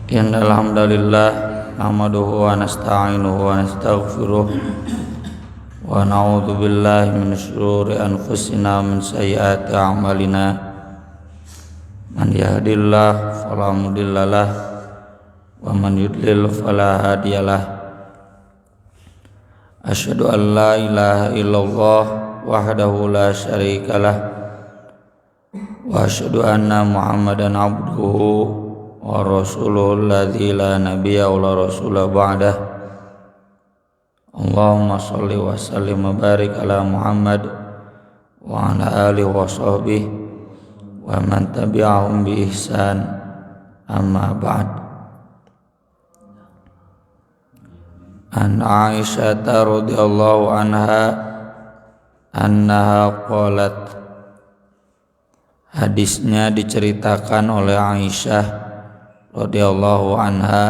Innal hamdalillah nahmaduhu wa nasta'inuhu wa nastaghfiruh wa na'udzu billahi min syururi anfusina min sayyiati a'malina. Man yahdihillahu fala mudhillalah wa man yudlil fala hadiyalah. Asyhadu an la ilaha illallah wahdahu la syarikalah wa asyhadu anna Muhammadan abduhu wa rasuluhu alladzi la nabiyya wa la rasula ba'dah. Allahumma shalli wa sallim wa barik ala Muhammad wa ala alihi wa sahbihi wa man tabi'ahum bi ihsan, amma ba'd. An Aisyah radhiyallahu annaha qalat. Hadisnya diceritakan oleh Aisyah radhiyallahu anha,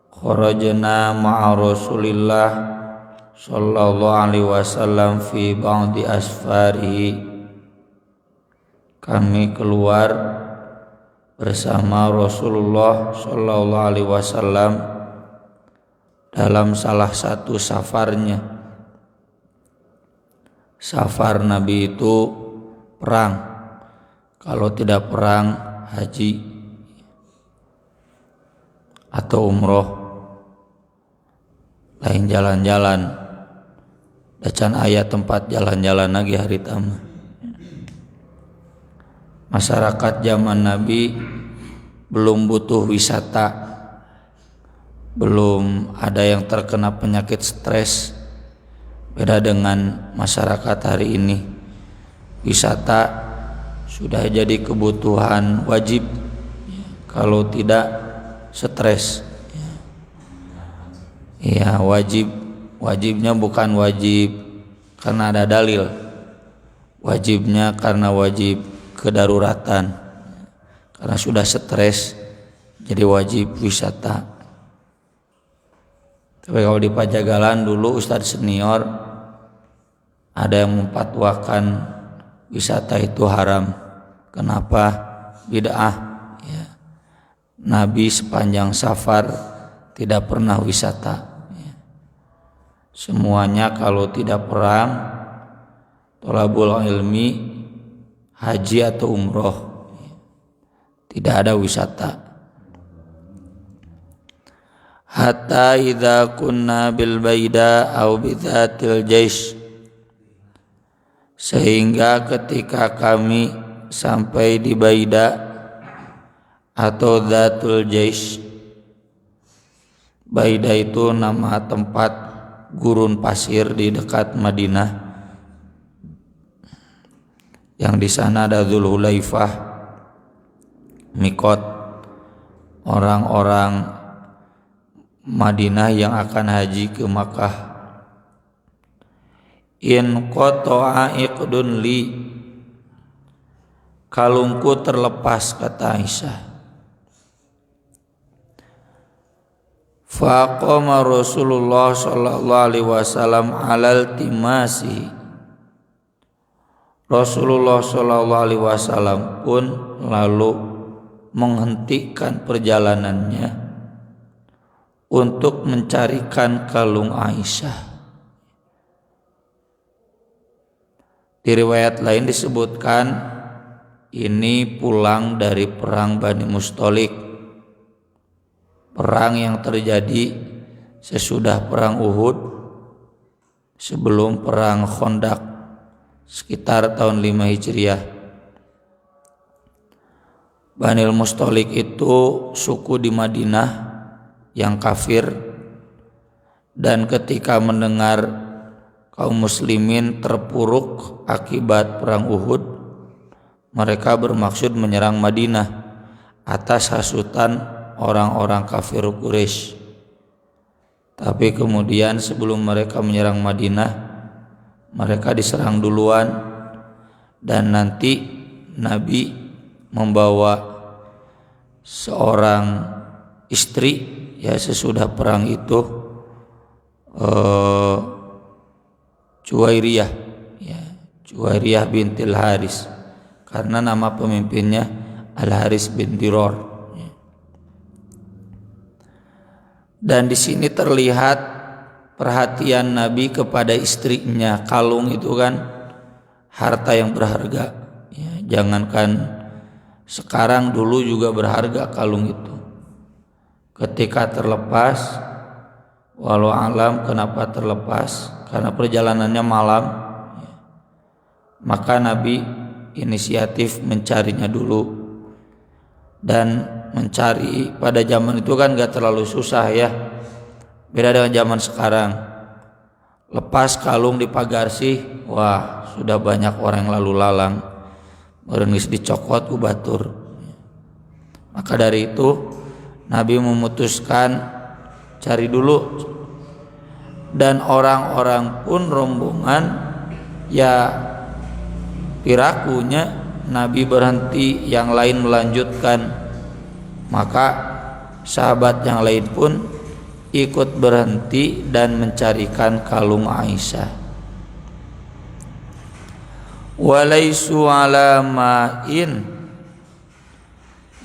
kharajna ma'a Rasulillah sallallahu alaihi wasallam fi ba'di asfarihi. Kami keluar bersama Rasulullah sallallahu alaihi wasallam dalam salah satu safarnya. Safar Nabi itu perang, kalau tidak perang haji atau umroh, lain jalan-jalan. Dacan ayat tempat jalan-jalan lagi hari tamu. Masyarakat zaman Nabi belum butuh wisata, belum ada yang terkena penyakit stres. Beda dengan masyarakat hari ini, wisata sudah jadi kebutuhan wajib, kalau tidak stres. Ya, wajibnya bukan wajib karena ada dalil, wajibnya karena wajib kedaruratan, karena sudah stres jadi wajib wisata. Tapi kalau di Pajagalan dulu Ustadz senior ada yang memfatwakan wisata itu haram. Kenapa? Bid'ah. Nabi sepanjang safar tidak pernah wisata. Semuanya kalau tidak perang, thalabul ilmi, haji atau umroh, tidak ada wisata. Hatta idza kunna bil baida aw bidzatil jaish, sehingga ketika kami sampai di Baida atau Dzatul Jaish. Baida itu nama tempat gurun pasir di dekat Madinah. Yang di sana ada Dzulhulaifah, mikot orang-orang Madinah yang akan haji ke Makkah. In qata'a iqdun li, kalungku terlepas, kata Aisyah. Faqama Rasulullah sallallahu alaihi wasallam alal timasi. Rasulullah sallallahu alaihi wasallam pun lalu menghentikan perjalanannya untuk mencarikan kalung Aisyah. Di riwayat lain disebutkan ini pulang dari perang Bani Mustalik, perang yang terjadi sesudah perang Uhud, sebelum perang Khandaq, sekitar tahun 5 Hijriah. Bani Mustalik itu suku di Madinah yang kafir, dan ketika mendengar kaum muslimin terpuruk akibat perang Uhud, mereka bermaksud menyerang Madinah atas hasutan orang-orang kafir Quraisy. Tapi kemudian sebelum mereka menyerang Madinah, mereka diserang duluan, dan nanti Nabi membawa seorang istri, ya sesudah perang itu, Juwairiyah, ya, Juwairiyah bintil Haris, karena nama pemimpinnya Al Haris bin Diror. Dan di sini terlihat perhatian Nabi kepada istrinya. Kalung itu kan harta yang berharga. Ya, jangankan sekarang, dulu juga berharga kalung itu. Ketika terlepas, walau alam kenapa terlepas, karena perjalanannya malam, maka Nabi inisiatif mencarinya dulu. Dan mencari pada zaman itu kan gak terlalu susah ya, beda dengan zaman sekarang. Lepas kalung di pagarsi, wah sudah banyak orang yang lalu lalang, merenis dicokot ku batur. Maka dari itu Nabi memutuskan cari dulu. Dan orang-orang pun rombongan ya pirakunya, Nabi berhenti, yang lain melanjutkan. Maka sahabat yang lain pun ikut berhenti dan mencarikan kalung Aisyah. Walaisu ala ma'in,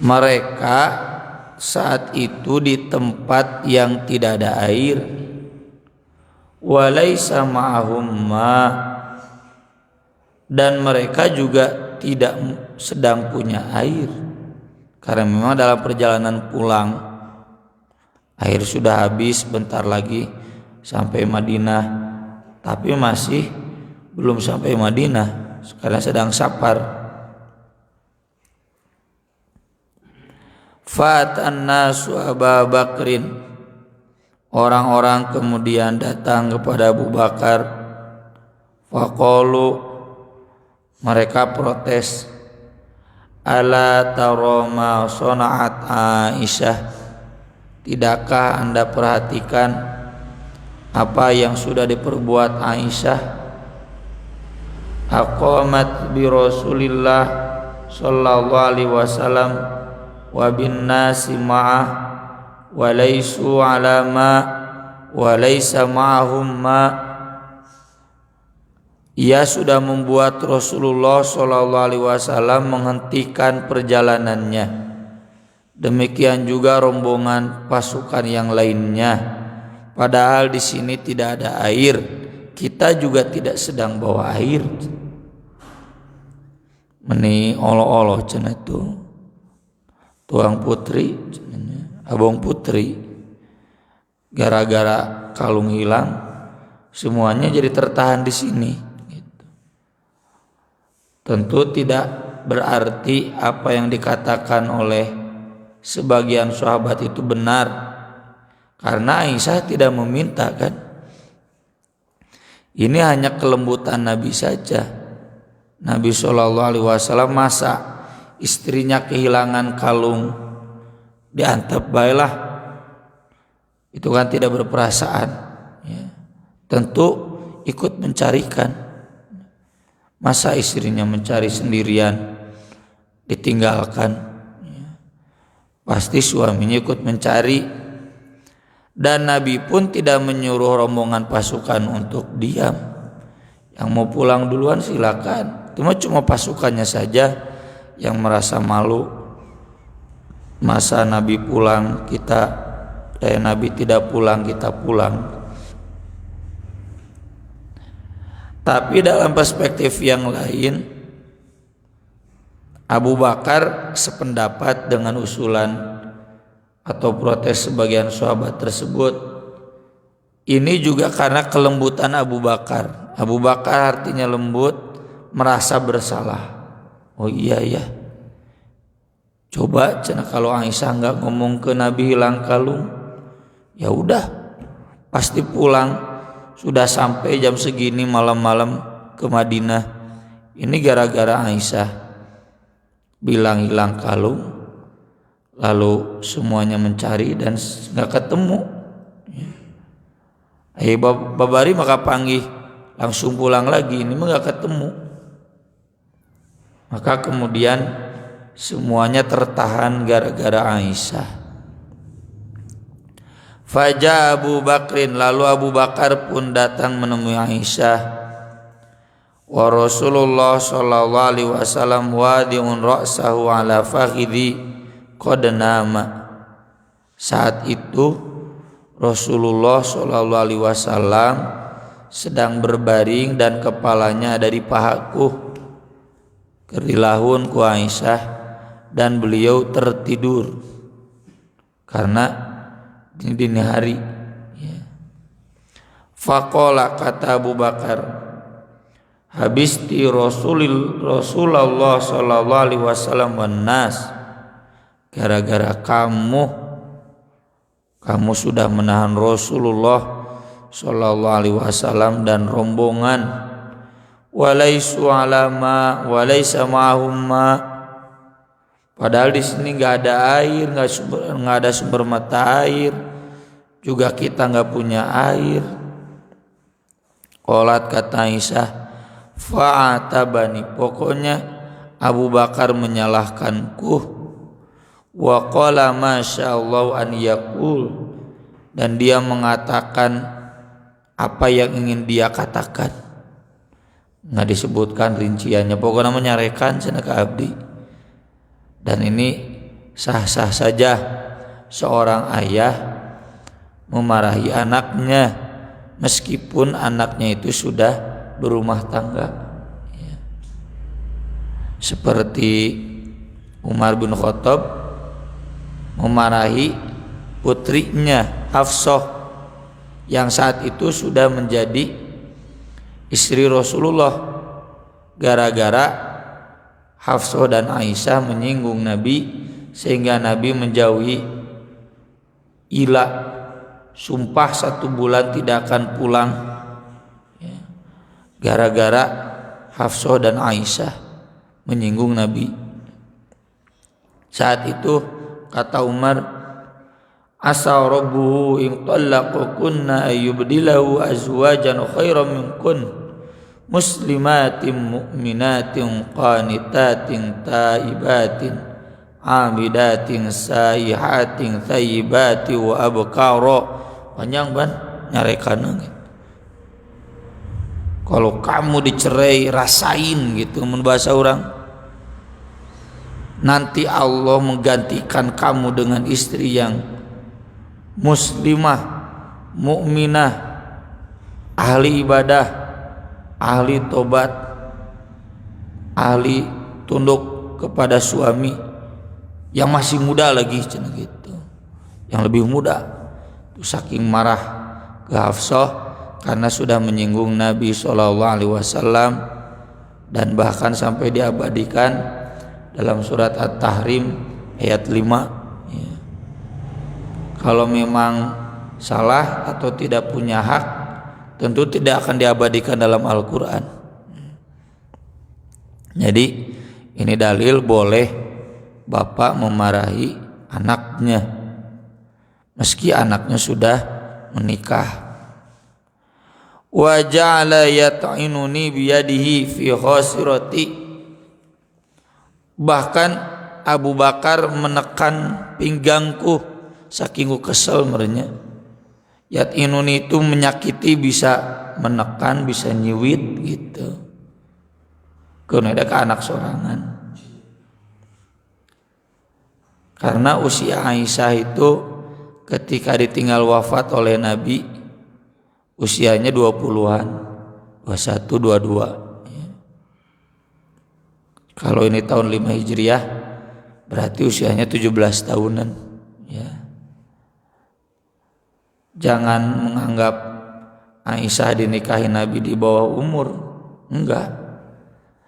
mereka saat itu di tempat yang tidak ada air. Walaisa ma'ahum ma, dan mereka juga tidak sedang punya air, karena memang dalam perjalanan pulang air sudah habis, bentar lagi sampai Madinah, tapi masih belum sampai Madinah karena sedang safar. Fatan nasu Abu Bakrin, orang-orang kemudian datang kepada Abu Bakar. Faqalu, mereka protes, ala tara ma sana'at Aisyah, tidakkah Anda perhatikan apa yang sudah diperbuat Aisyah? Aqamat bi Rasulillah sallallahu alaihi wasallam wa bin nasi ma'ah wa laisu ala ma wa laisa ma'ahum ma. Ia sudah membuat Rasulullah sallallahu alaihi wasallam menghentikan perjalanannya. Demikian juga rombongan pasukan yang lainnya. Padahal di sini tidak ada air. Kita juga tidak sedang bawa air. Meni olo-olo cenah itu. Tuang putri, abang putri. Gara-gara kalung hilang, semuanya jadi tertahan di sini. Tentu tidak berarti apa yang dikatakan oleh sebagian sahabat itu benar, karena Aisyah tidak meminta kan. Ini hanya kelembutan Nabi saja. Nabi SAW masa istrinya kehilangan kalung diantep baiklah, itu kan tidak berperasaan ya. Tentu ikut mencarikan. Masa istrinya mencari sendirian ditinggalkan ya. Pasti suaminya ikut mencari. Dan Nabi pun tidak menyuruh rombongan pasukan untuk diam. Yang mau pulang duluan silakan. Cuma pasukannya saja yang merasa malu. Masa Nabi pulang Nabi tidak pulang, kita pulang. Tapi dalam perspektif yang lain, Abu Bakar sependapat dengan usulan atau protes sebagian sahabat tersebut. Ini juga karena kelembutan Abu Bakar. Abu Bakar artinya lembut, merasa bersalah. Oh iya ya, coba cenah kalau Aisyah nggak ngomong ke Nabi hilang kalung, ya udah pasti pulang. Sudah sampai jam segini malam-malam ke Madinah. Ini gara-gara Aisyah bilang hilang kalung, lalu semuanya mencari dan nggak ketemu. Ayo babari maka panggil, langsung pulang lagi. Ini mah nggak ketemu. Maka kemudian semuanya tertahan gara-gara Aisyah. Faja Abu Bakrin, lalu Abu Bakar pun datang menemui Aisyah. Wa Rasulullah sallallahu alaihi wasallam wadi'un ra'sahu ala fakhidhi qad nama. Saat itu Rasulullah Shallallahu Alaihi Wasallam sedang berbaring dan kepalanya ada di pahaku, kerilahun ku Aisyah, dan beliau tertidur karena dini hari. Faqala, kata Abu Bakar, habisti Rasulullah Shallallahu Alaihi Wasallam wan nas, gara-gara kamu sudah menahan Rasulullah Shallallahu Alaihi Wasallam dan rombongan. Walaisu alama walaisa ma'humma, padahal di sini nggak ada air, nggak ada sumber mata air, juga kita nggak punya air. Qalat, kata Aisyah, fa'atabani, pokoknya Abu Bakar menyalahkanku. Wa qala masyaallah an yaqul, dan dia mengatakan apa yang ingin dia katakan. Nggak disebutkan rinciannya, pokoknya menyarekan cenah ka abdi. Dan ini sah-sah saja seorang ayah memarahi anaknya meskipun anaknya itu sudah berumah tangga. Seperti Umar bin Khattab memarahi putrinya Hafsah yang saat itu sudah menjadi istri Rasulullah, gara-gara Hafsah dan Aisyah menyinggung Nabi sehingga Nabi menjauhi ila, sumpah 1 bulan tidak akan pulang, gara-gara Hafsah dan Aisyah menyinggung Nabi. Saat itu kata Umar, asa rabbuhu in talaqakunna ayyubdilahu azwajan khairan minkun muslimatin mu'minatin qanitatin taibatin abidatin saihatin thayyibati wa abkara. Panjang ban nyarekan gitu. Kalau kamu dicerai rasain gitu, mun bahasa orang. Nanti Allah menggantikan kamu dengan istri yang muslimah, mukminah, ahli ibadah, ahli tobat, ahli tunduk kepada suami yang masih muda lagi, cenah gitu. Yang lebih muda. Saking marah ke Hafsah karena sudah menyinggung Nabi SAW, dan bahkan sampai diabadikan dalam surat At-Tahrim ayat 5. Kalau memang salah atau tidak punya hak, tentu tidak akan diabadikan dalam Al-Quran. Jadi ini dalil boleh bapak memarahi anaknya meski anaknya sudah menikah. Wa ja'ala yat'inuni biyadihi fi khasirati, bahkan Abu Bakar menekan pinggangku saking ku kesel merenya. Yat'inuni itu menyakiti, bisa menekan, bisa nyiwit gitu. Keuna ke anak sorangan. Karena usia Aisyah itu ketika ditinggal wafat oleh Nabi usianya 20-an, 21, 22. Kalau ini tahun 5 Hijriah berarti usianya 17 tahunan, ya. Jangan menganggap Aisyah dinikahi Nabi di bawah umur. Enggak.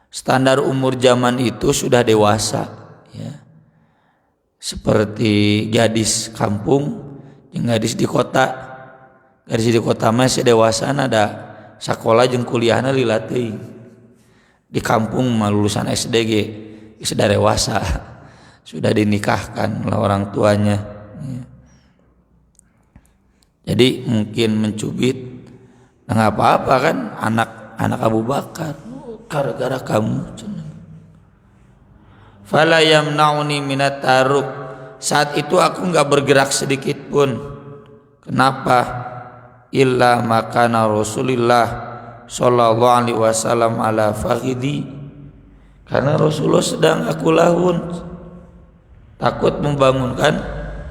Standar umur zaman itu sudah dewasa, ya. Seperti gadis kampung jeung gadis di kota. Gadis di kota masih dewasa, ada sekolah jeung kuliahna lila teuing. Di kampung mah lulusan SDG sudah dewasa, sudah dinikahkan oleh orang tuanya. Jadi mungkin mencubit, nggak apa-apa kan, anak Abu Bakar, gara-gara kamu. Fala yamnauni minat taruk, saat itu aku nggak bergerak sedikit pun. Kenapa? Illa makana Rasulillah Sallallahu Alaihi Wasallam ala fakhidi, karena Rasulullah sedang aku lahun, takut membangunkan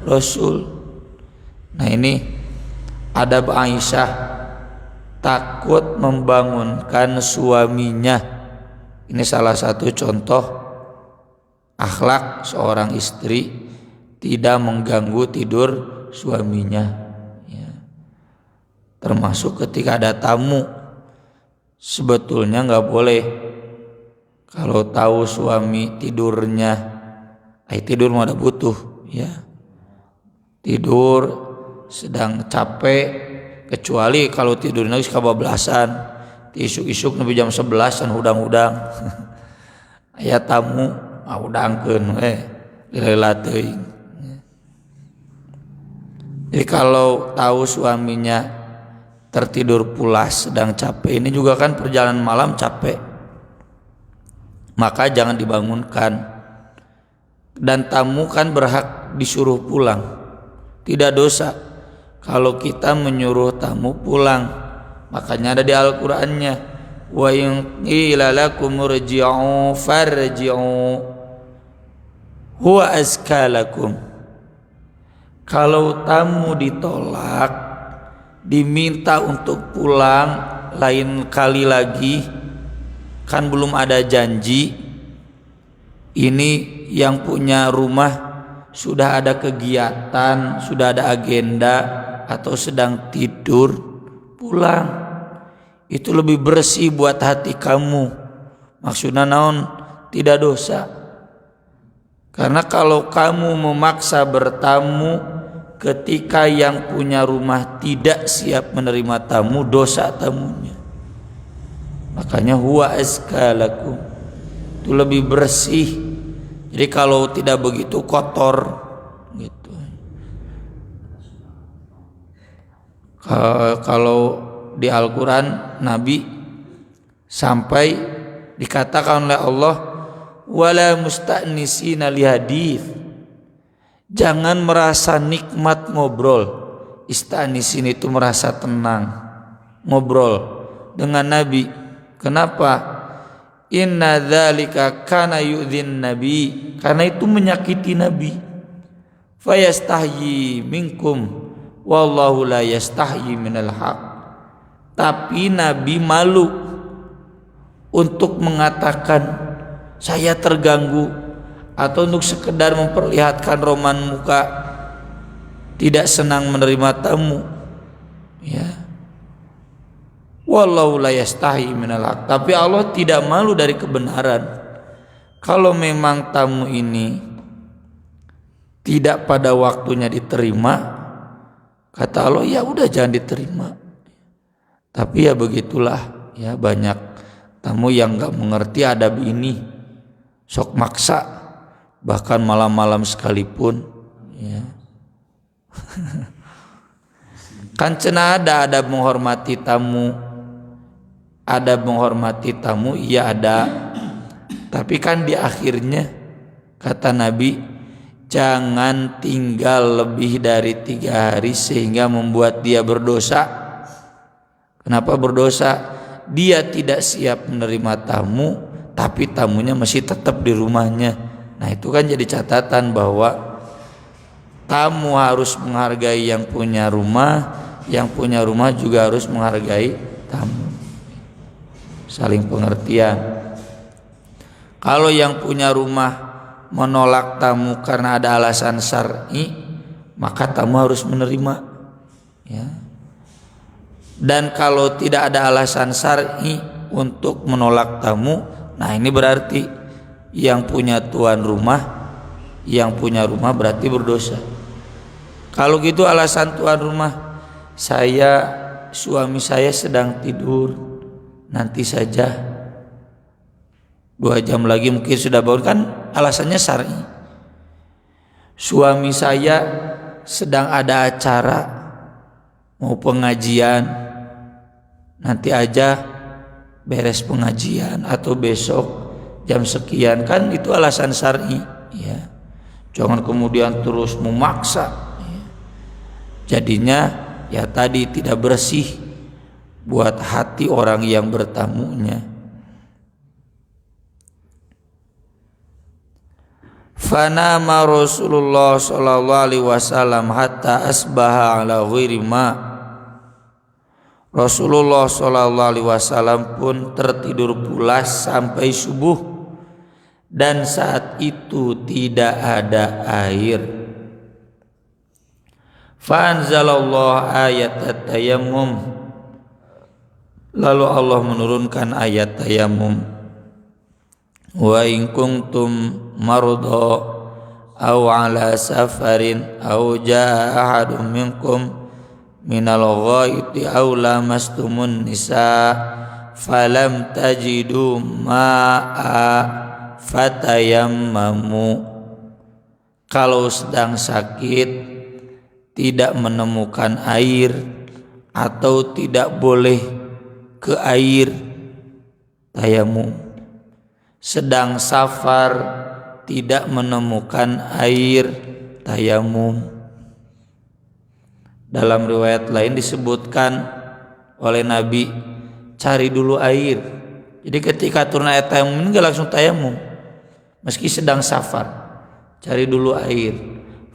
Rasul. Nah ini adab Aisyah takut membangunkan suaminya. Ini salah satu contoh akhlak seorang istri, tidak mengganggu tidur suaminya ya. Termasuk ketika ada tamu, sebetulnya nggak boleh kalau tahu suami tidurnya, tidur mah ada butuh ya, tidur sedang capek, kecuali kalau tidurnya geus kabablasan, isuk-isuk nepi jam 11 hudang-hudang aya tamu udangkeun lila teuing. Jadi kalau tahu suaminya tertidur pulas sedang capek, ini juga kan perjalanan malam capek, maka jangan dibangunkan. Dan tamu kan berhak disuruh pulang, tidak dosa kalau kita menyuruh tamu pulang. Makanya ada di Al-Qur'annya, wa in qila lakum irji'u farji'u huwa azka lakum. Kalau tamu ditolak, diminta untuk pulang lain kali lagi, kan belum ada janji, ini yang punya rumah sudah ada kegiatan, sudah ada agenda, atau sedang tidur, pulang. Itu lebih bersih buat hati kamu. Maksudnya naon? Tidak dosa. Karena kalau kamu memaksa bertamu ketika yang punya rumah tidak siap menerima tamu, dosa tamunya. Makanya huwa azka lakum, itu lebih bersih. Jadi kalau tidak begitu kotor gitu. Kalau di Al-Quran Nabi sampai dikatakan oleh Allah, wala musta'nisina lihadith, jangan merasa nikmat ngobrol. Ista'nisin itu merasa tenang ngobrol dengan Nabi. Kenapa? Inna dzalika kana yu'dhin nabi, karena itu menyakiti Nabi. Fayastahyi minkum wallahu la yastahyi minal haq. Tapi Nabi malu untuk mengatakan saya terganggu, atau untuk sekedar memperlihatkan roman muka, tidak senang menerima tamu ya. Wallahu la yastahi minal haq. Tapi Allah tidak malu dari kebenaran. Kalau memang tamu ini tidak pada waktunya diterima, kata Allah, ya udah jangan diterima. Tapi ya begitulah ya, banyak tamu yang enggak mengerti adab ini, sok maksa, bahkan malam-malam sekalipun ya. Kan cenah ada adab menghormati tamu. Adab menghormati tamu iya ada, tapi kan di akhirnya kata Nabi, jangan tinggal lebih dari 3 hari sehingga membuat dia berdosa. Kenapa berdosa? Dia tidak siap menerima tamu, tapi tamunya masih tetap di rumahnya. Nah itu kan jadi catatan bahwa tamu harus menghargai yang punya rumah, yang punya rumah juga harus menghargai tamu. Saling pengertian. Kalau yang punya rumah menolak tamu karena ada alasan syar'i, maka tamu harus menerima ya. Dan kalau tidak ada alasan syar'i untuk menolak tamu, nah ini berarti yang punya tuan rumah, yang punya rumah berarti berdosa. Kalau gitu alasan tuan rumah, suami saya sedang tidur, nanti saja 2 jam lagi mungkin sudah bangun, kan alasannya syar'i. Suami saya sedang ada acara, mau pengajian, nanti aja beres pengajian atau besok jam sekian, kan itu alasan syar'i ya. Jangan kemudian terus memaksa ya. Jadinya ya tadi tidak bersih buat hati orang yang bertamunya. Fanama Rasulullah sallallahu alaihi wasallam hatta asbaha ala ghairi ma. Rasulullah SAW pun tertidur pulas sampai subuh, dan saat itu tidak ada air. Fa'anzalallahu ayat tayammum, lalu Allah menurunkan ayat tayammum. Wa in kuntum marda aw ala safarin aw jaa ahadun minkum minal ghaiti aw lamastumun nisa falam tajidu ma'a fatayammamu. Kalau sedang sakit, tidak menemukan air atau tidak boleh ke air, tayamum. Sedang safar, tidak menemukan air, tayamum. Dalam riwayat lain disebutkan oleh Nabi, cari dulu air. Jadi ketika turun ayat tayamum enggak langsung tayamum, meski sedang safar, cari dulu air.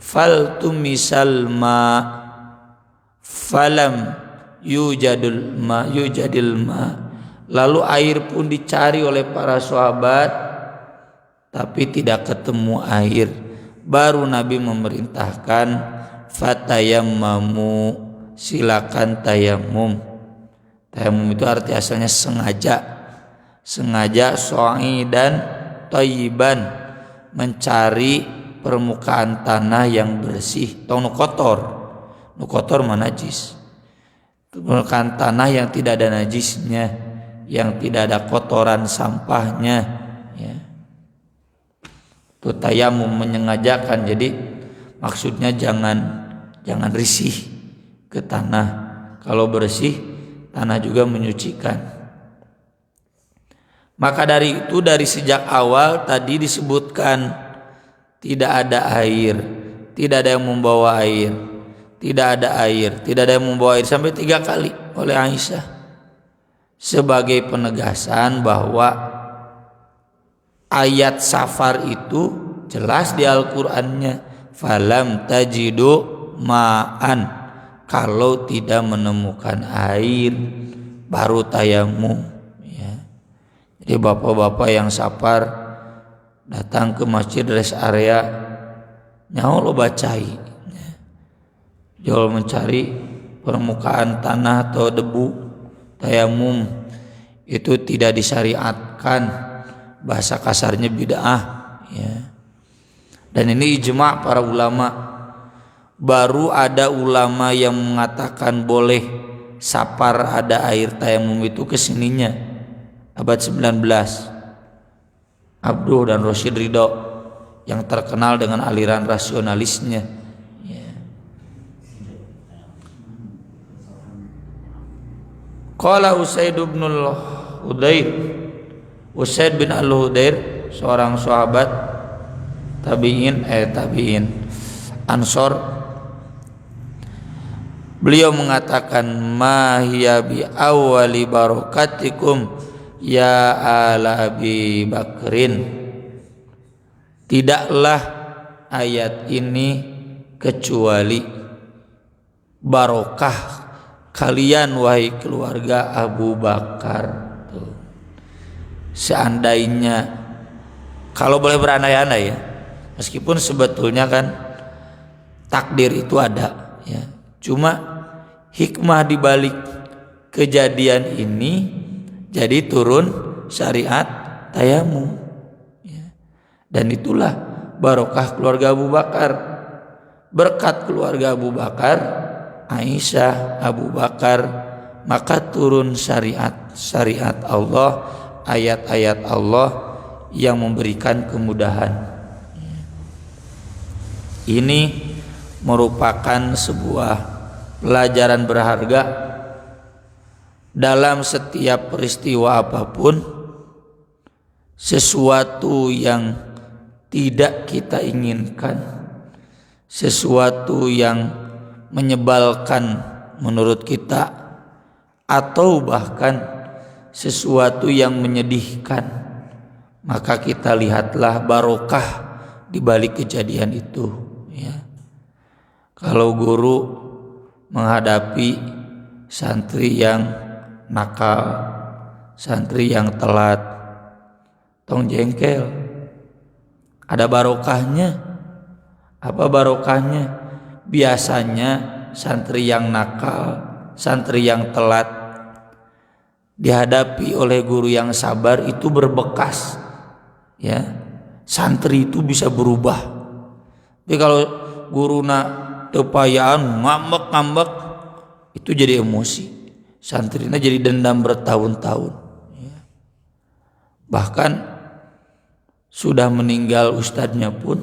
Fal tumisal ma falam yujadil ma. Lalu air pun dicari oleh para sahabat, tapi tidak ketemu air. Baru Nabi memerintahkan fatayammamu, silakan tayamum. Tayamum itu arti asalnya sengaja so'i dan thayyiban, mencari permukaan tanah yang bersih. Tong nu kotor manajis. Permukaan tanah yang tidak ada najisnya, yang tidak ada kotoran sampahnya, ya. Itu tayamum, menyengajakan. Jadi maksudnya jangan risih ke tanah. Kalau bersih, tanah juga menyucikan. Maka dari itu, dari sejak awal tadi disebutkan tidak ada air, tidak ada yang membawa air, tidak ada yang membawa air sampai 3 kali oleh Aisyah, sebagai penegasan bahwa ayat safar itu jelas di Al-Qur'annya, falam tajidu ma'an, kalau tidak menemukan air baru tayamum, ya. Jadi bapak-bapak yang safar datang ke masjid rest area, nyaho lo bacai, ya. Jual mencari permukaan tanah atau debu, tayamum itu tidak disyariatkan, bahasa kasarnya bid'ah, ya. Dan ini ijma' para ulama. Baru ada ulama yang mengatakan boleh safar ada air tayamum itu kesininya abad 19. Abduh dan Rasyid Ridho yang terkenal dengan aliran rasionalisnya, ya. Qala Usaid bin Al-Hudayr, seorang sahabat tabi'in Ansor, beliau mengatakan, ma hiya bi awwali barakatikum ya ala Abi Bakrin. Tidaklah ayat ini kecuali barokah kalian wahai keluarga Abu Bakar. Tuh. Seandainya, kalau boleh berandai-andai, ya, meskipun sebetulnya kan takdir itu ada, ya. Cuma hikmah dibalik kejadian ini jadi turun syariat tayamum, ya. Dan itulah barokah keluarga Abu Bakar, berkat keluarga Abu Bakar, Aisyah, Abu Bakar, maka turun syariat Allah, ayat-ayat Allah yang memberikan kemudahan. Ini merupakan sebuah pelajaran berharga dalam setiap peristiwa apapun. Sesuatu yang tidak kita inginkan, sesuatu yang menyebalkan menurut kita, atau bahkan sesuatu yang menyedihkan, maka kita lihatlah barokah di balik kejadian itu, ya. Kalau guru menghadapi santri yang nakal, santri yang telat, tong jengkel. Ada barokahnya. Apa barokahnya? Biasanya santri yang nakal, santri yang telat dihadapi oleh guru yang sabar itu berbekas. Ya, santri itu bisa berubah. Tapi kalau guruna tepayaan ngambek itu jadi emosi, santrinya jadi dendam bertahun-tahun ya. Bahkan sudah meninggal ustadznya pun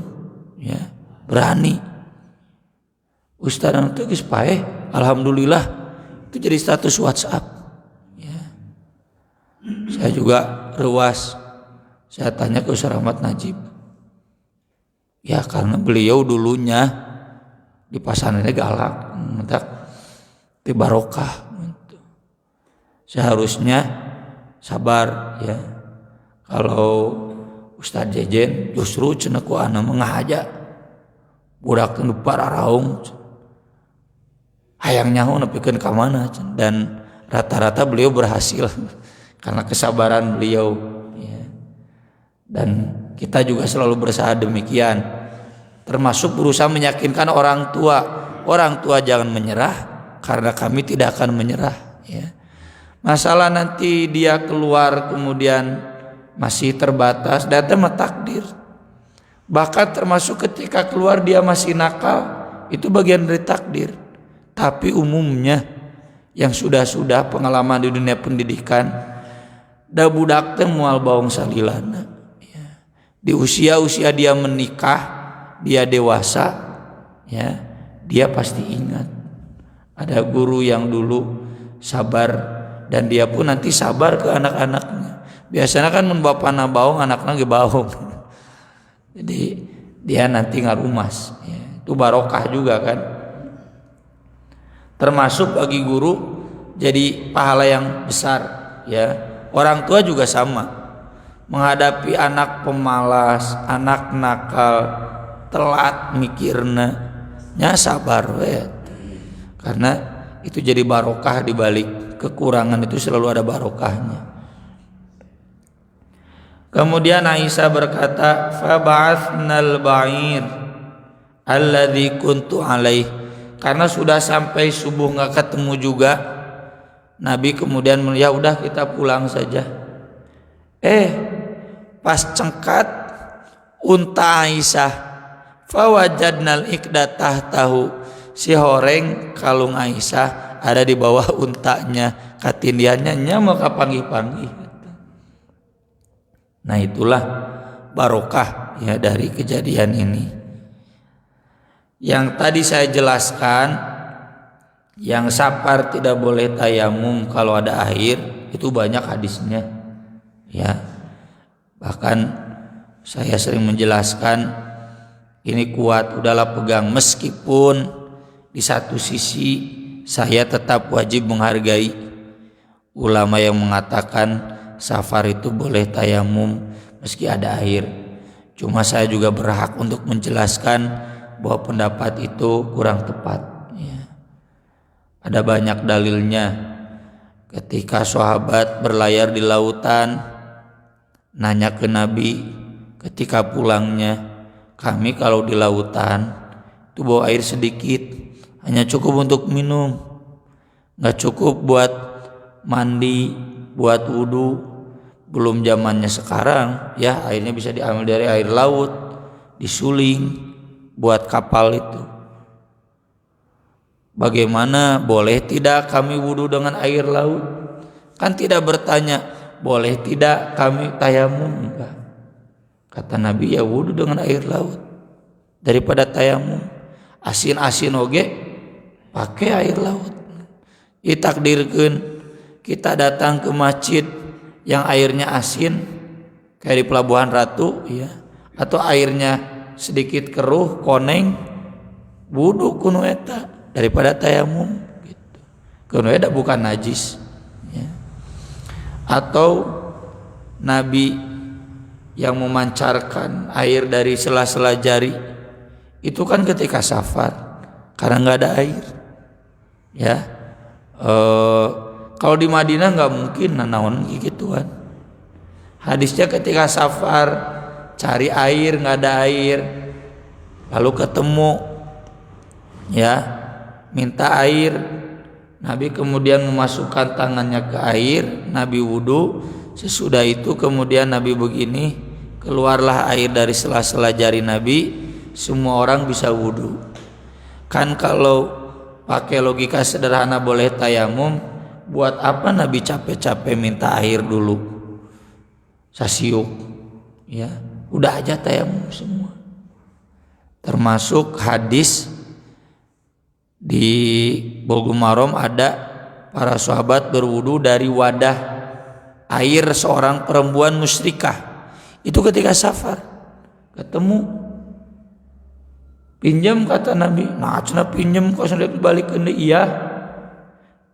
ya berani ustadz itu geus paeh, alhamdulillah itu jadi status WhatsApp ya. Saya juga ruas, saya tanya ke Ustaz Rahmat Najib ya, karena beliau dulunya di pasarnya galak, di barokah. Seharusnya sabar ya. Kalau Ustadz Jejen justru cenah ku ana mengahaja budak teu pararaung hayang nyaho nepikeun ka mana, dan rata-rata beliau berhasil karena kesabaran beliau ya. Dan kita juga selalu berusaha demikian, termasuk berusaha meyakinkan orang tua. Orang tua jangan menyerah karena kami tidak akan menyerah ya. Masalah nanti dia keluar kemudian masih terbatas, datang takdir. Bahkan termasuk ketika keluar dia masih nakal, itu bagian dari takdir. Tapi umumnya yang sudah pengalaman di dunia pendidikan, da budak teh moal baong salilana ya. Di usia dia menikah, dia dewasa ya, dia pasti ingat ada guru yang dulu sabar, dan dia pun nanti sabar ke anak-anaknya. Biasanya kan mun bapana baong anakna ge baong. Jadi dia nanti ngarumas ya. Itu barokah juga kan. Termasuk bagi guru jadi pahala yang besar ya. Orang tua juga sama. Menghadapi anak pemalas, anak nakal, telat mikirna, nya sabar we. Karena itu jadi barokah di balik kekurangan itu selalu ada barokahnya. Kemudian Aisyah berkata, fa ba'athnal ba'ir alladzi kuntu alaih. Karena sudah sampai subuh enggak ketemu juga, Nabi kemudian ya udah kita pulang saja. Pas cengkat unta Aisyah, fa wajadnal iqdatah tahu, si horeng kalung Aisyah ada di bawah untanya, katindiannya nyamuk kapanggih-panggih. Nah itulah barokah ya dari kejadian ini. Yang tadi saya jelaskan, yang safar tidak boleh tayamum kalau ada air, itu banyak hadisnya ya. Bahkan saya sering menjelaskan ini kuat, udahlah pegang, meskipun di satu sisi saya tetap wajib menghargai ulama yang mengatakan safar itu boleh tayamum meski ada air. Cuma saya juga berhak untuk menjelaskan bahwa pendapat itu kurang tepat ya. Ada banyak dalilnya. Ketika sahabat berlayar di lautan, nanya ke Nabi ketika pulangnya, kami kalau di lautan itu bawa air sedikit, hanya cukup untuk minum, gak cukup buat mandi, buat wudhu. Belum zamannya sekarang ya, airnya bisa diambil dari air laut, disuling buat kapal itu. Bagaimana, boleh tidak kami wudhu dengan air laut? Kan tidak bertanya boleh tidak kami tayamum, enggak. Kata Nabi ya wudhu dengan air laut daripada tayamum. Asin-asin oge pakai air laut. Ditakdirkeun kita datang ke masjid yang airnya asin kayak di Pelabuhan Ratu ya, atau airnya sedikit keruh koneng, wudhu kuno eta daripada tayamum gitu. Kuno eta bukan najis ya. Atau Nabi yang memancarkan air dari sela-sela jari itu kan ketika safar karena nggak ada air ya. Kalau di Madinah nggak mungkin naon gituan. Hadisnya ketika safar cari air nggak ada air, lalu ketemu ya minta air, Nabi kemudian memasukkan tangannya ke air, Nabi wudhu. Sesudah itu kemudian Nabi begini, keluarlah air dari sela-sela jari Nabi, semua orang bisa wudhu. Kan kalau pakai logika sederhana boleh tayamum, buat apa Nabi capek-capek minta air dulu sasiuk ya, udah aja tayamum semua. Termasuk hadis di Bulughul Maram ada para sahabat berwudu dari wadah air seorang perempuan musyrikah. Itu ketika safar ketemu, pinjam kata Nabi. Nah cina pinjam kok sudah dibalikin deh. Iya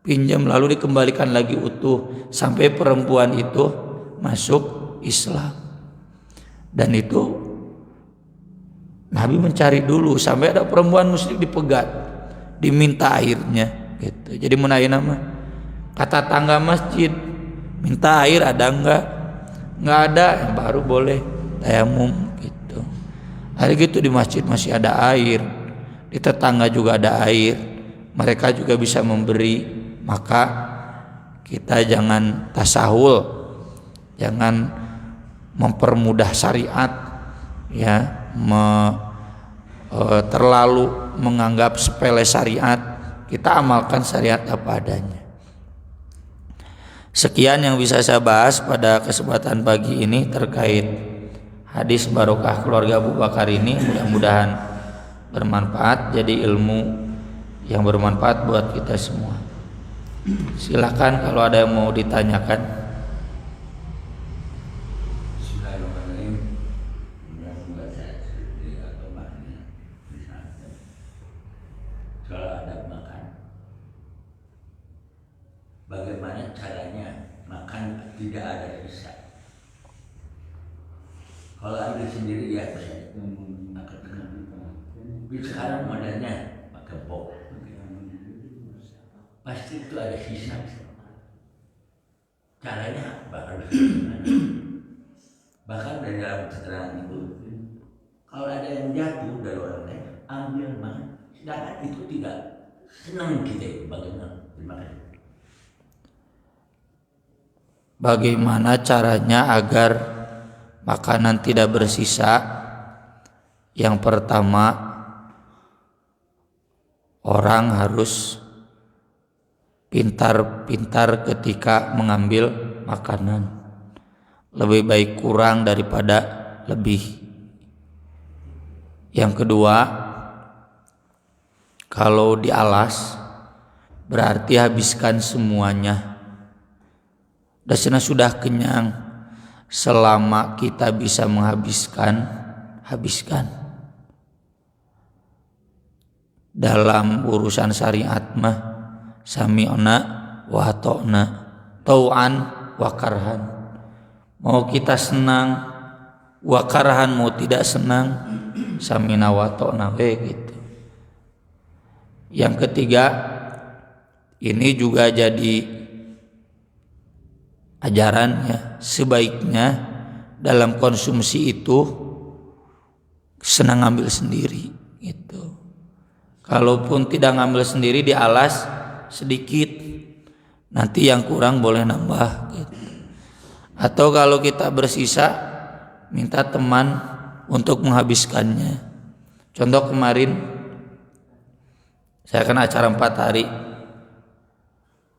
pinjam, lalu dikembalikan lagi utuh sampai perempuan itu masuk Islam. Dan itu Nabi mencari dulu sampai ada perempuan musyrik dipegat, diminta airnya gitu. Jadi menaik nama kata tangga masjid, minta air ada nggak ada, baru boleh tayamum gitu. Hari gitu di masjid masih ada air, di tetangga juga ada air, mereka juga bisa memberi. Maka kita jangan tasahul, jangan mempermudah syariat ya, terlalu menganggap sepele syariat. Kita amalkan syariat apa adanya. Sekian yang bisa saya bahas pada kesempatan pagi ini terkait hadis barokah keluarga Abu Bakar ini. Mudah-mudahan bermanfaat, jadi ilmu yang bermanfaat buat kita semua. Silakan kalau ada yang mau ditanyakan. Bagaimana caranya makan tidak ada sisa? Kalau ambil sendiri ya bisa makan dengan. Sekarang modelnya pakai box, pasti itu ada sisa. Caranya harus bahkan dari dalam keterangan itu, kalau ada yang jatuh dari orang lain, ambil makan. Sedangkan itu tidak senang kita itu bagaimana? Terima kasih. Bagaimana caranya agar makanan tidak bersisa? Yang pertama, orang harus pintar-pintar ketika mengambil makanan. Lebih baik kurang daripada lebih. Yang kedua, kalau dialas berarti habiskan semuanya. Dasarnya sudah kenyang, selama kita bisa menghabiskan, habiskan. Dalam urusan syariat mah sami'na wa ata'na, tau'an wa karhan. Mau kita senang wa karhan, mau tidak senang sami'na wa ata'na gitu. Yang ketiga, ini juga jadi ajarannya, sebaiknya dalam konsumsi itu senang ngambil sendiri gitu. Kalaupun tidak ngambil sendiri, dialas sedikit, nanti yang kurang boleh nambah gitu. Atau kalau kita bersisa, minta teman untuk menghabiskannya. Contoh kemarin saya kan acara 4 hari,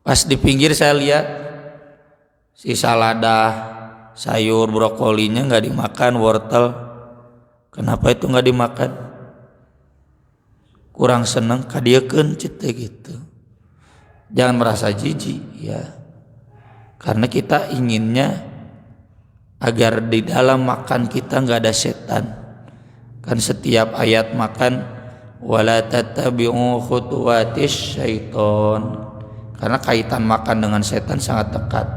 pas di pinggir saya lihat sisa lada, sayur, brokolinya nggak dimakan, wortel. Kenapa itu nggak dimakan? Kurang seneng, kadiekeun cete gitu. Jangan merasa jijik ya, karena kita inginnya agar di dalam makan kita nggak ada setan. Kan setiap ayat makan, wala tattabi'u khutuwatis syaiton, karena kaitan makan dengan setan sangat dekat.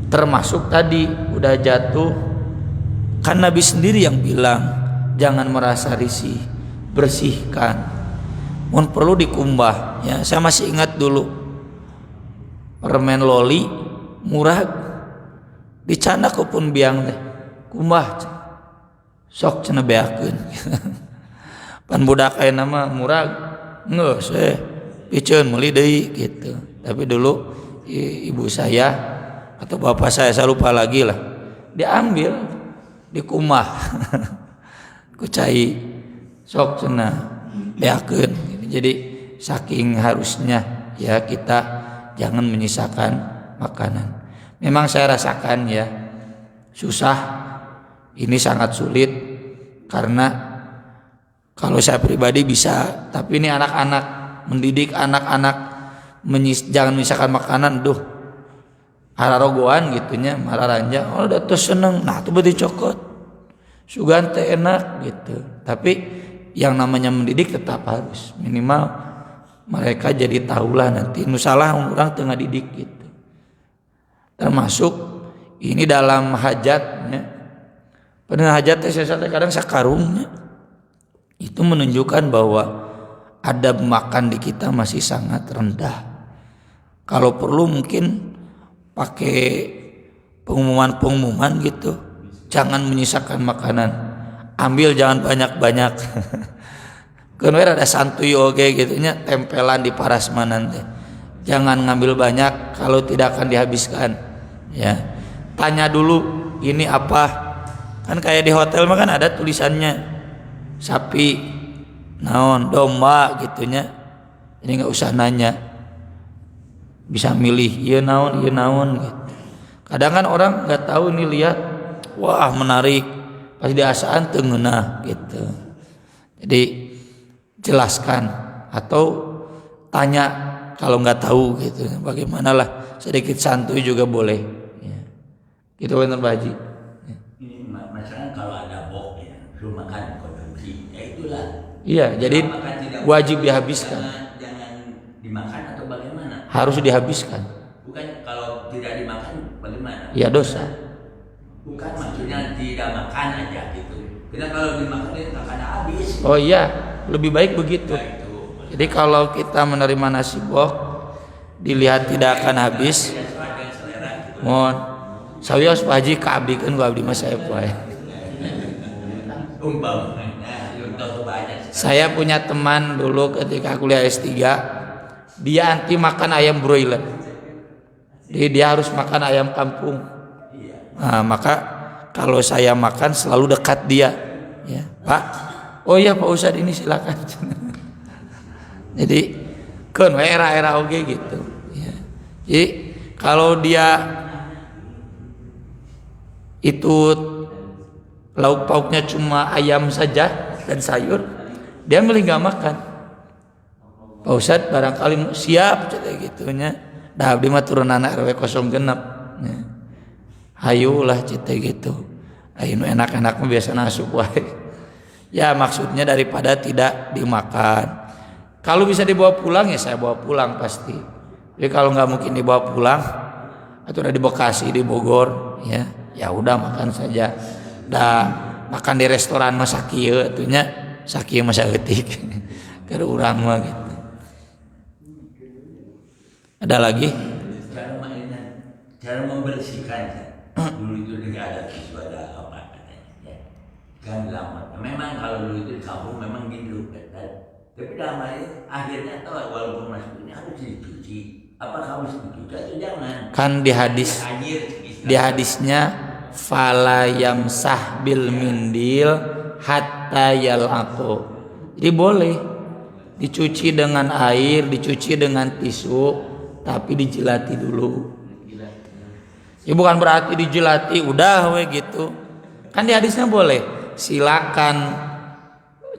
Termasuk tadi udah jatuh, kan Nabi sendiri yang bilang jangan merasa risih, bersihkan. mun perlu dikumbah ya. Saya masih ingat dulu permen loli murah dicana ku pun biang teh kumbah sok cenah beakeun. Pan budak ayeuna mah murah geus piceun meuli deui gitu. Tapi dulu ibu saya atau bapak saya lupa lagi lah, diambil dikumah ku cai sok cenah beakeun. Jadi saking harusnya ya kita jangan menyisakan makanan. Memang saya rasakan ya susah, ini sangat sulit karena kalau saya pribadi bisa, tapi ini anak-anak, mendidik anak-anak jangan menyisakan makanan, duh hararogoan gitunya, mararanja, oh udah tuh seneng, nah tuh berarti cokot, sugan teh enak gitu. Tapi yang namanya mendidik tetap harus minimal mereka jadi tahulah nanti nusalah orang tengah didik gitu. Termasuk ini dalam hajatnya, pernah hajat saya kadang sakarungnya itu menunjukkan bahwa adab makan di kita masih sangat rendah. Kalau perlu mungkin pakai pengumuman gitu, jangan menyisakan makanan, ambil jangan banyak-banyak. Kemudian ada santuy oge gitunya tempelan di parasmanan teh. Jangan ngambil banyak kalau tidak akan dihabiskan. Ya, tanya dulu ini apa, kan kayak di hotel mah kan ada tulisannya sapi, naon, domba gitunya. Jadi nggak usah nanya, bisa milih iya naon gitu. Kadang kan orang nggak tahu nih, lihat wah menarik pas diasaan teu ngeunah gitu. Jadi jelaskan atau tanya kalau nggak tahu gitu, bagaimanalah sedikit santuy juga boleh ya. Gitu bener Pak Haji. Ini masalah kalau ada bok ya suruh makan konsumsi ya itulah. Iya, jadi wajib dihabiskan. Jangan dimakan atau bagaimana? Harus dihabiskan. Bukan kalau tidak dimakan bagaimana? Iya dosa. Bukan maksudnya tidak makan aja gitu. Karena kalau dimakan dia akan habis. Oh iya, lebih baik begitu. Jadi kalau kita menerima nasi bok dilihat tidak akan habis, mohon sawios Pak Haji kaabdikeun ku abdi mah saya poe. Saya punya teman dulu ketika kuliah S3, dia anti makan ayam broiler. Jadi dia harus makan ayam kampung. Nah, maka kalau saya makan selalu dekat dia. Ya, Pak. Oh iya Pak Ustadz ini silakan. Jadi kan era oge gitu. Ya. Jadi kalau dia itu lauk pauknya cuma ayam saja dan sayur, dia milih nggak makan. Pak Ustadz barangkali siap cetek gitunya. Dah abdi mah turun anak RW 06. Ya. Hayulah cetek gitu. Ayo enak-enak mah biasa nasup wae. Ya maksudnya daripada tidak dimakan. Kalau bisa dibawa pulang ya saya bawa pulang pasti. Jadi kalau nggak mungkin dibawa pulang atau udah di Bekasi, di Bogor, ya udah makan saja. Dah makan di restoran mah sakieu atunya, sakieu mah saeutik. Keur urang mah gitu. Ada lagi? Cara membersihkan dulu itu tidak ada tisu, ada apa katanya ya. Kan lama. Memang kalau dulu itu di kampung memang gitu kan. Tapi dalam hal ini akhirnya tahu walaupun masuk ini harus dicuci. Apa harus dicuci atau jangan? Kan di hadisnya fala yamsah bil mindil hatta yalaqu. Jadi boleh dicuci dengan air, dicuci dengan tisu, tapi dijilati dulu. Ya bukan berarti dijilati udah we gitu. Kan di hadisnya boleh. Silakan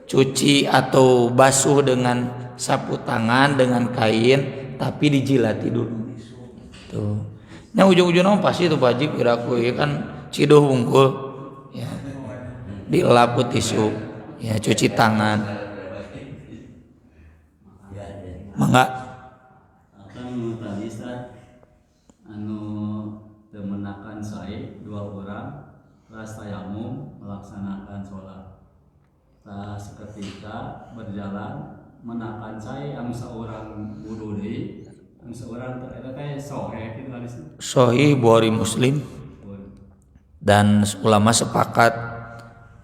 cuci atau basuh dengan sapu tangan dengan kain, tapi dijilati dulu. Tuh. Yang ujung-ujungnya pasti itu wajib kiraku ya kan ciduh wungkul. Ya. Dielap tisu, ya cuci tangan. Mangga. Akan tadi Ustaz anu temenakan saya 2 orang ras tayamum melaksanakan sholat. Seketika berjalan menakan saya anu seorang wudu deui anu seorang eta teh sahih kitu hadisna. Sahih Bukhari Muslim. Dan ulama sepakat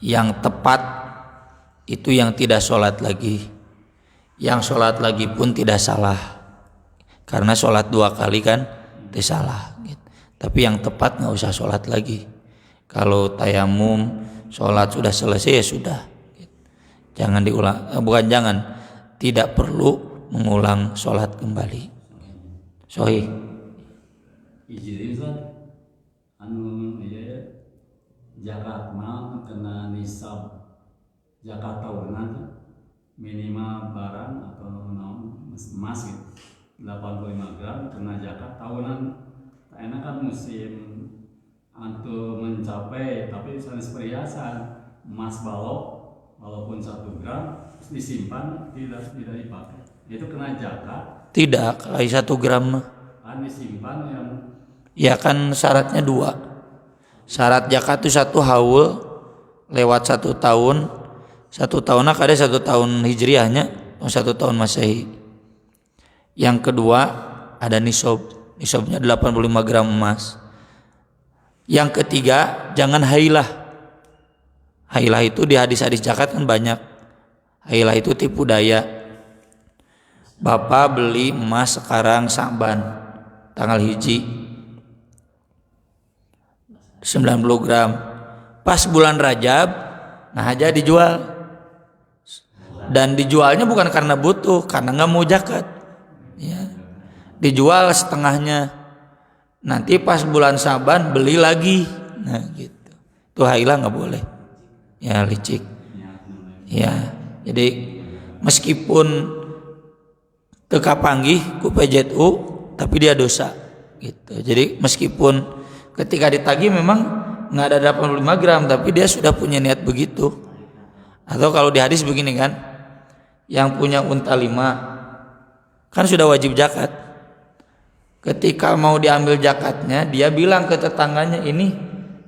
yang tepat itu yang tidak sholat lagi. Yang sholat lagi pun tidak salah, karena sholat 2 kali kan tidak salah gitu. Tapi yang tepat nggak usah sholat lagi. Kalau tayamum sholat sudah selesai ya sudah gitu. Jangan diulang, tidak perlu mengulang sholat kembali. Sahih. Ijri anu zakat mah kena nisab zakat tahunan minimal barang atau emas gitu 85 gram kena zakat tahunan. Enak kan musim antu mencapai tapi sanes perhiasan emas balok walaupun 1 gram disimpan tidak dipakai itu kena zakat. Tidak, kali 1 gram mah Kan disimpan yang ya kan syaratnya 2. Syarat zakat itu 1 haul lewat 1 tahun. 1 tahun ada 1 tahun hijriahnya, 1 tahun masehi. Yang kedua ada nisab. Nisabnya 85 gram emas. Yang ketiga jangan hailah. Hailah itu di hadis-hadis zakat kan banyak. Hailah itu tipu daya. Bapak beli emas sekarang Sa'ban tanggal hiji 90 gram. Pas bulan Rajab, nah aja dijual. Dan dijualnya bukan karena butuh, karena nggak mau zakat. Ya. Dijual setengahnya. Nanti pas bulan Saban beli lagi. Nah gitu. Itu hailah nggak boleh. Ya licik. Ya. Jadi meskipun teka panggih ku PJTU, tapi dia dosa. Gitu. Jadi meskipun ketika ditagih memang nggak ada 85 gram, tapi dia sudah punya niat begitu. Atau kalau di hadis begini kan, yang punya unta 5 kan sudah wajib zakat. Ketika mau diambil zakatnya, dia bilang ke tetangganya, ini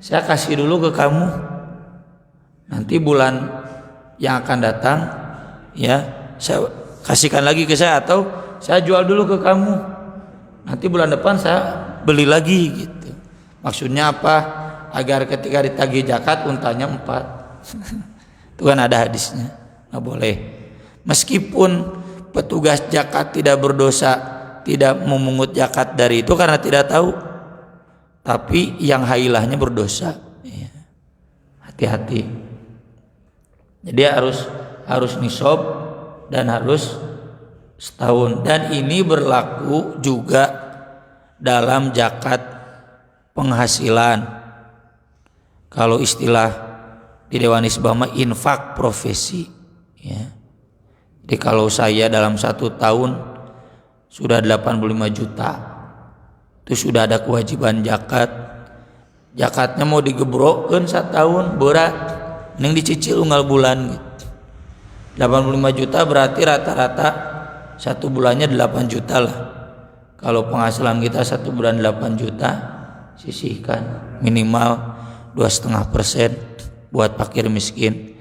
saya kasih dulu ke kamu. Nanti bulan yang akan datang, ya saya kasihkan lagi ke saya, atau saya jual dulu ke kamu. Nanti bulan depan saya beli lagi gitu. Maksudnya apa? Agar ketika ditagih zakat untanya 4. Itu kan ada hadisnya. Nggak boleh. Meskipun petugas zakat tidak berdosa, tidak memungut zakat dari itu karena tidak tahu, tapi yang hailahnya berdosa. Hati-hati. Jadi harus nisab dan harus setahun. Dan ini berlaku juga dalam zakat penghasilan. Kalau istilah di Dewan Hisbah mah infak profesi ya. Jadi kalau saya dalam 1 tahun sudah 85 juta, itu sudah ada kewajiban zakat. Zakatnya mau digebrokkeun 1 tahun berat, mending dicicil unggal bulan gitu. 85 juta berarti rata-rata 1 bulannya 8 juta lah. Kalau penghasilan kita 1 bulan 8 juta, sisihkan minimal 2,5% buat fakir miskin.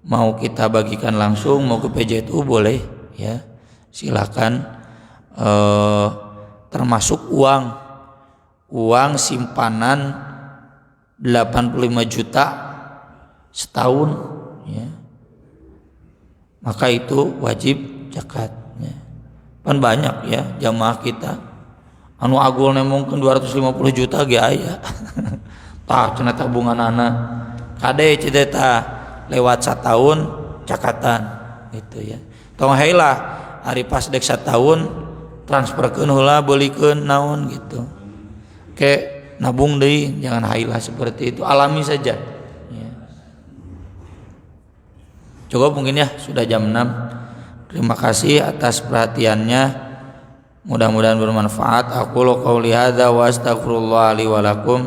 Mau kita bagikan langsung, mau ke PJTU boleh ya, silakan. Termasuk uang simpanan 85 juta setahun ya, maka itu wajib zakat ya. Kan banyak ya jamaah kita anu agul nemongkeun 250 juta ge aya. Tah cenah tabungan anak kade cita lewat 1 tahun cakatan gitu ya. Tong hailah hari pas dek 1 tahun transferkeun heula beulikeun naon gitu. Ke nabung deui, jangan hailah seperti itu, alami saja ya. Cukup mungkin ya, sudah jam 6. Terima kasih atas perhatiannya. Mudah-mudahan bermanfaat. Aqulu qouli hadza wa astaghfirullah li wa lakum.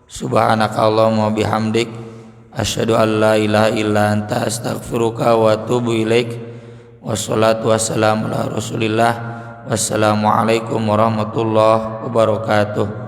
Subhanakallahumma bihamdik asyhadu an la ilaha illa anta astaghfiruka wa atubu ilaik. Wassalatu wassalamu ala Rasulillah. Wassalamualaikum warahmatullahi wabarakatuh.